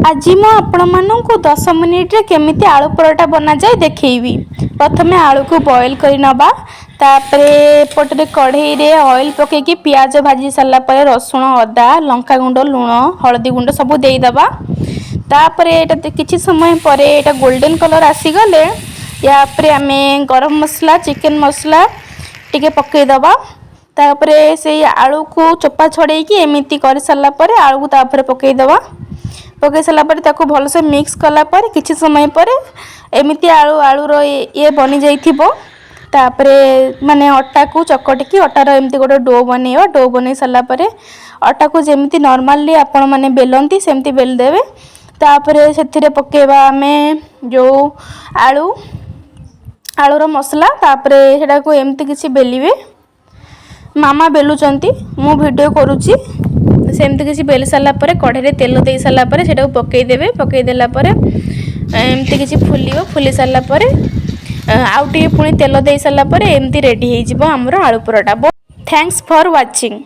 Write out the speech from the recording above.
आज मु आपण मानू 10 मिनिट रे केमिति आलू पराठा बना जाए देखैबी। प्रथमे आलू को बॉईल करी नबा, तापरे पटरे कढ़ई रे ऑयल पकेकी प्याज भाजी सारा पर रसुण अदा लंका गुंड लुण हळदी गुंड सब देई दबा। तापरे एटा किछि समय परे एटा गोल्डन कलर आसी गले या परे आमे गरम मसला चिकन मसला टिके पकई दबा। तापरे से आलू को चोपा छड़े की एमिति कर सारा पर आलू को तापरे पकई दबा। पकई सारा पर ताको भल से मिक्स कला पर किछि समय पर एमिति आलू आलू रो ये बनी जाइथिबो। तापरे माने अटा को चकटिकी अटार एमती गोटे डो बनेइबा। डो बनै सारा परे अटा को जेमती नॉर्मली आपण माने बेलंती सेमती बेल देबे। तापरे सेथिरे पकेबा आमे जो आलू आलू रो मसला। तापरे सेटा को एमती किछि बेलिबे। मामा बेलुचंती मु वीडियो करूची। सेमती किछि बेल सारा परे कढ़े तेल दे सारा परे सेटा को पकई देबे। पकई देला परे एमती किछि फुलिबो। फुली सारा परे आउ टिके पुणी तेल दे सारा परे एमती रेडी हे जिवो हमरो आलू पराठा। Thanks for watching.